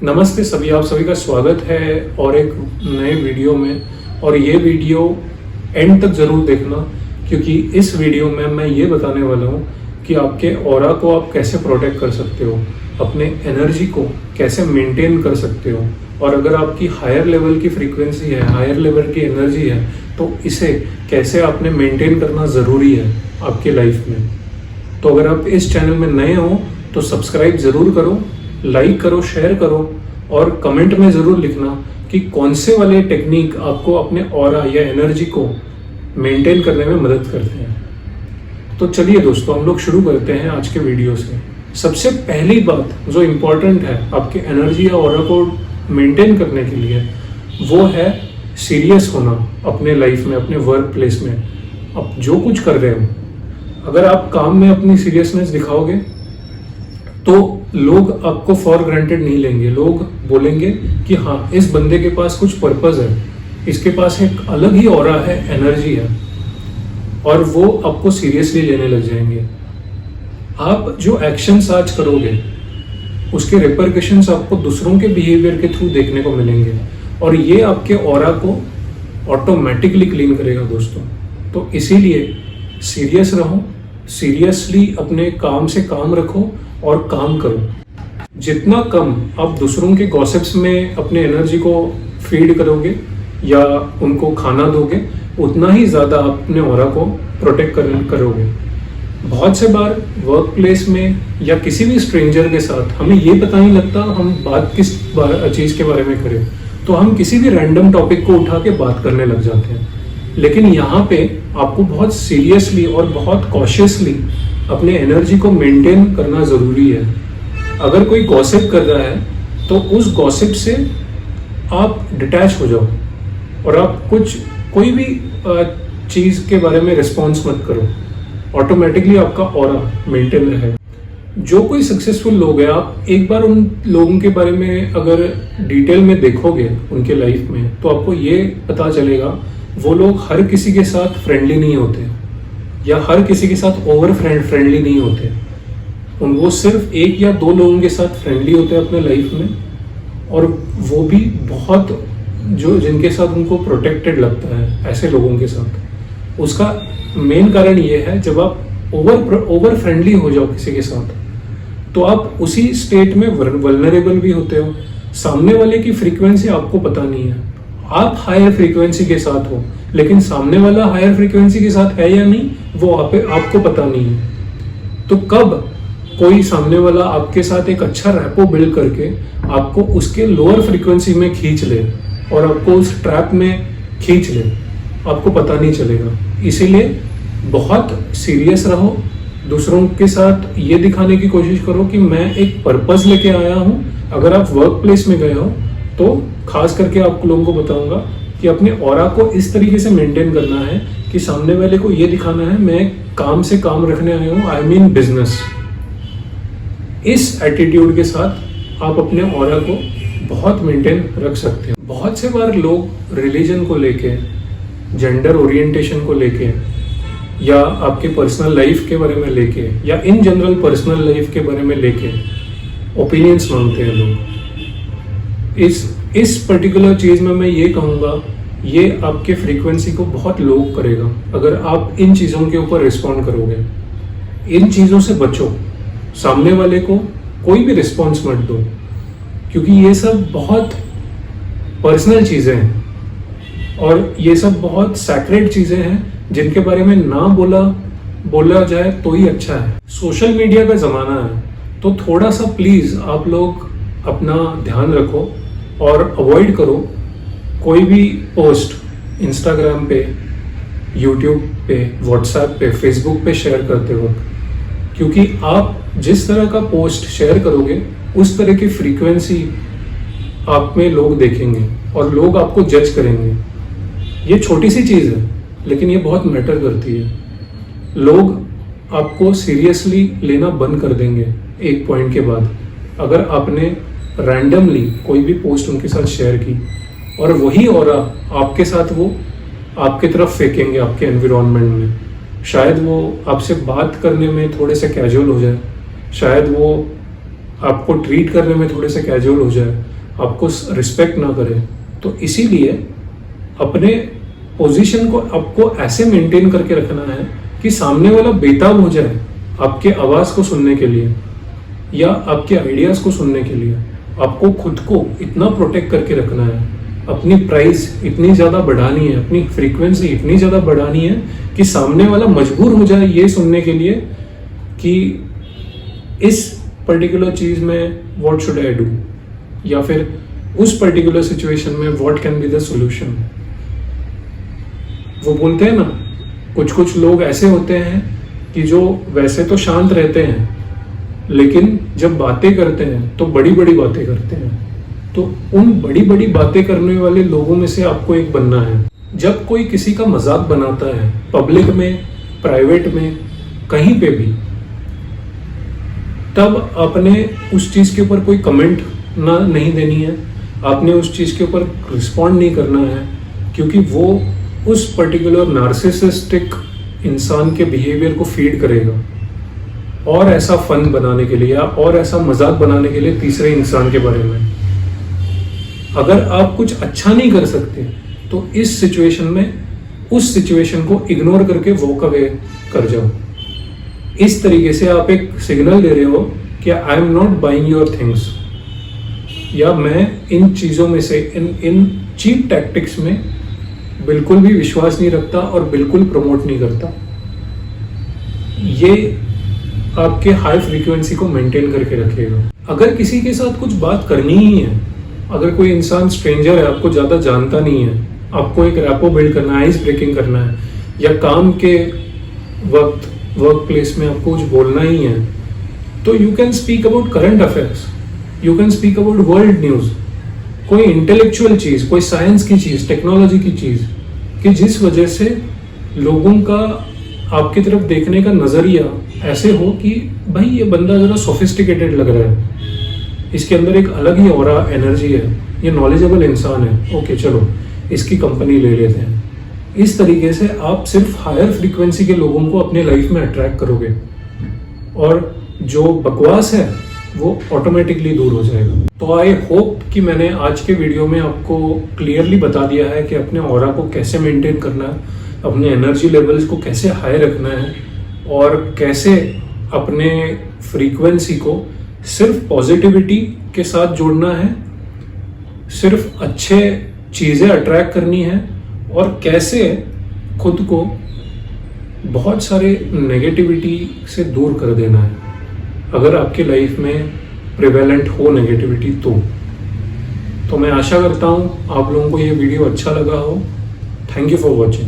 नमस्ते सभी, आप सभी का स्वागत है और एक नए वीडियो में। और ये वीडियो एंड तक ज़रूर देखना, क्योंकि इस वीडियो में मैं ये बताने वाला हूँ कि आपके ऑरा को आप कैसे प्रोटेक्ट कर सकते हो, अपने एनर्जी को कैसे मेंटेन कर सकते हो। और अगर आपकी हायर लेवल की फ्रीक्वेंसी है, हायर लेवल की एनर्जी है, तो इसे कैसे आपने मेंटेन करना ज़रूरी है आपके लाइफ में। तो अगर आप इस चैनल में नए हो तो सब्सक्राइब ज़रूर करो, लाइक करो, शेयर करो और कमेंट में ज़रूर लिखना कि कौन से वाले टेक्निक आपको अपने ऑरा या एनर्जी को मेंटेन करने में मदद करते हैं। तो चलिए दोस्तों, हम लोग शुरू करते हैं आज के वीडियो से। सबसे पहली बात जो इम्पोर्टेंट है आपके एनर्जी या ऑरा को मेंटेन करने के लिए, वो है सीरियस होना अपने लाइफ में, अपने वर्क प्लेस में। आप जो कुछ कर रहे हो, अगर आप काम में अपनी सीरियसनेस दिखाओगे तो लोग आपको फॉर ग्रांटेड नहीं लेंगे। लोग बोलेंगे कि हाँ, इस बंदे के पास कुछ पर्पस है, इसके पास एक अलग ही ऑरा है, एनर्जी है, और वो आपको सीरियसली लेने लग जाएंगे। आप जो एक्शंस आज करोगे उसके रिपरकशंस आपको दूसरों के बिहेवियर के थ्रू देखने को मिलेंगे, और ये आपके ऑरा को ऑटोमेटिकली क्लीन करेगा दोस्तों। तो इसीलिए सीरियस रहो, सीरियसली अपने काम से काम रखो और काम करो। जितना कम आप दूसरों के गॉसिप्स में अपने एनर्जी को फीड करोगे या उनको खाना दोगे, उतना ही ज़्यादा आप अपने ऑरा को प्रोटेक्ट करोगे। बहुत से बार वर्क प्लेस में या किसी भी स्ट्रेंजर के साथ हमें ये पता नहीं लगता हम बात किस चीज़ के बारे में करें, तो हम किसी भी रैंडम टॉपिक को उठा के बात करने लग जाते हैं। लेकिन यहाँ पे आपको बहुत सीरियसली और बहुत कॉशियसली अपने एनर्जी को मेंटेन करना ज़रूरी है। अगर कोई गॉसिप कर रहा है तो उस गॉसिप से आप डिटैच हो जाओ और आप कोई भी चीज़ के बारे में रिस्पॉन्स मत करो। ऑटोमेटिकली आपका ऑरा मेंटेन रहे। जो कोई सक्सेसफुल लोग हैं, आप एक बार उन लोगों के बारे में अगर डिटेल में देखोगे उनके लाइफ में, तो आपको ये पता चलेगा वो लोग हर किसी के साथ फ्रेंडली नहीं होते या हर किसी के साथ ओवर फ्रेंडली नहीं होते। वो सिर्फ एक या दो लोगों के साथ फ्रेंडली होते हैं अपने लाइफ में, और वो भी बहुत जो जिनके साथ उनको प्रोटेक्टेड लगता है, ऐसे लोगों के साथ। उसका मेन कारण ये है, जब आप ओवर फ्रेंडली हो जाओ किसी के साथ, तो आप उसी स्टेट में वल्नरेबल भी होते हो। सामने वाले की फ्रीक्वेंसी आपको पता नहीं है, आप हायर फ्रीक्वेंसी के साथ हो, लेकिन सामने वाला हायर फ्रीक्वेंसी के साथ है या नहीं वो आपको पता नहीं है। तो कब कोई सामने वाला आपके साथ एक अच्छा रैपो बिल्ड करके आपको उसके लोअर फ्रीक्वेंसी में खींच ले और आपको उस ट्रैप में खींच ले, आपको पता नहीं चलेगा। इसीलिए बहुत सीरियस रहो। दूसरों के साथ ये दिखाने की कोशिश करो कि मैं एक पर्पस लेके आया हूँ। अगर आप वर्क प्लेस में गए हो तो खास करके आप लोगों को बताऊंगा कि अपने ऑरा को इस तरीके से मेंटेन करना है कि सामने वाले को ये दिखाना है मैं काम से काम रखने आया हूँ, आई मीन बिजनेस। इस एटीट्यूड के साथ आप अपने ऑरा को बहुत मेंटेन रख सकते हैं। बहुत से बार लोग रिलीजन को लेके, जेंडर ओरिएंटेशन को लेके, या आपके पर्सनल लाइफ के बारे में लेके, या इन जनरल पर्सनल लाइफ के बारे में लेके ओपिनियंस मांगते हैं लोग। इस पर्टिकुलर चीज़ में मैं ये कहूँगा, ये आपके फ्रीक्वेंसी को बहुत लो करेगा अगर आप इन चीज़ों के ऊपर रिस्पॉन्ड करोगे। इन चीज़ों से बचो, सामने वाले को कोई भी रिस्पॉन्स मत दो, क्योंकि ये सब बहुत पर्सनल चीज़ें हैं और ये सब बहुत सैक्रेड चीज़ें हैं जिनके बारे में ना बोला जाए तो ही अच्छा है। सोशल मीडिया का ज़माना है, तो थोड़ा सा प्लीज़ आप लोग अपना ध्यान रखो और अवॉइड करो कोई भी पोस्ट इंस्टाग्राम पे, यूट्यूब पे, व्हाट्सएप पे, फेसबुक पे शेयर करते वक्त, क्योंकि आप जिस तरह का पोस्ट शेयर करोगे उस तरह की फ्रीक्वेंसी आप में लोग देखेंगे और लोग आपको जज करेंगे। ये छोटी सी चीज़ है लेकिन ये बहुत मैटर करती है। लोग आपको सीरियसली लेना बंद कर देंगे एक पॉइंट के बाद, अगर आपने रैंडमली कोई भी पोस्ट उनके साथ शेयर की और वही ऑरा आपके साथ वो आपकी तरफ फेंकेंगे आपके एनवायरनमेंट में। शायद वो आपसे बात करने में थोड़े से कैजुअल हो जाए, शायद वो आपको ट्रीट करने में थोड़े से कैजुअल हो जाए, आपको रिस्पेक्ट ना करे, तो इसीलिए अपने पोजीशन को आपको ऐसे मेंटेन करके रखना है कि सामने वाला बेताब हो जाए आपके आवाज़ को सुनने के लिए या आपके आइडियाज़ को सुनने के लिए। आपको खुद को इतना प्रोटेक्ट करके रखना है, अपनी प्राइस इतनी ज़्यादा बढ़ानी है, अपनी फ्रीक्वेंसी इतनी ज़्यादा बढ़ानी है कि सामने वाला मजबूर हो जाए ये सुनने के लिए कि इस पर्टिकुलर चीज़ में व्हाट शुड आई डू, या फिर उस पर्टिकुलर सिचुएशन में what can be the solution. वो बोलते हैं ना, कुछ कुछ लोग ऐसे होते हैं कि जो वैसे तो शांत रहते हैं लेकिन जब बातें करते हैं तो बड़ी बड़ी बातें करते हैं। तो उन बड़ी बड़ी बातें करने वाले लोगों में से आपको एक बनना है। जब कोई किसी का मजाक बनाता है, पब्लिक में, प्राइवेट में, कहीं पे भी, तब आपने उस चीज़ के ऊपर कोई कमेंट नहीं देनी है, आपने उस चीज़ के ऊपर रिस्पॉन्ड नहीं करना है, क्योंकि वो उस पर्टिकुलर नार्सिसिस्टिक इंसान के बिहेवियर को फीड करेगा और ऐसा फन बनाने के लिए और ऐसा मजाक बनाने के लिए तीसरे इंसान के बारे में। अगर आप कुछ अच्छा नहीं कर सकते तो इस सिचुएशन में उस सिचुएशन को इग्नोर करके वॉक अवे कर जाओ। इस तरीके से आप एक सिग्नल दे रहे हो कि I am not buying your things, या मैं इन चीज़ों में से इन चीप टैक्टिक्स में बिल्कुल भी विश्वास नहीं रखता और बिल्कुल प्रमोट नहीं करता। ये आपके हाई फ्रीक्वेंसी को मेंटेन करके रखेगा। अगर किसी के साथ कुछ बात करनी ही है, अगर कोई इंसान स्ट्रेंजर है, आपको ज़्यादा जानता नहीं है, आपको एक रैपो बिल्ड करना है, आइस ब्रेकिंग करना है, या काम के वक्त वर्क प्लेस में आपको कुछ बोलना ही है, तो you can speak about current affairs, you can speak about world news, कोई इंटेलेक्चुअल चीज़, कोई साइंस की चीज़, टेक्नोलॉजी की चीज़, कि जिस वजह से लोगों का आपकी तरफ देखने का नज़रिया ऐसे हो कि भाई ये बंदा ज़रा सोफिस्टिकेटेड लग रहा है, इसके अंदर एक अलग ही ऑरा एनर्जी है, ये नॉलेजेबल इंसान है, ओके चलो इसकी कंपनी ले लेते हैं। इस तरीके से आप सिर्फ हायर फ्रीक्वेंसी के लोगों को अपने लाइफ में अट्रैक्ट करोगे और जो बकवास है वो ऑटोमेटिकली दूर हो जाएगा। तो आई होप कि मैंने आज के वीडियो में आपको क्लियरली बता दिया है कि अपने ऑरा को कैसे मेंटेन करना है, अपने एनर्जी लेवल्स को कैसे हाई रखना है और कैसे अपने फ्रीक्वेंसी को सिर्फ पॉजिटिविटी के साथ जोड़ना है, सिर्फ अच्छे चीज़ें अट्रैक्ट करनी है, और कैसे खुद को बहुत सारे नेगेटिविटी से दूर कर देना है अगर आपकी लाइफ में प्रिवेलेंट हो नेगेटिविटी। तो मैं आशा करता हूँ आप लोगों को ये वीडियो अच्छा लगा हो। Thank you for watching.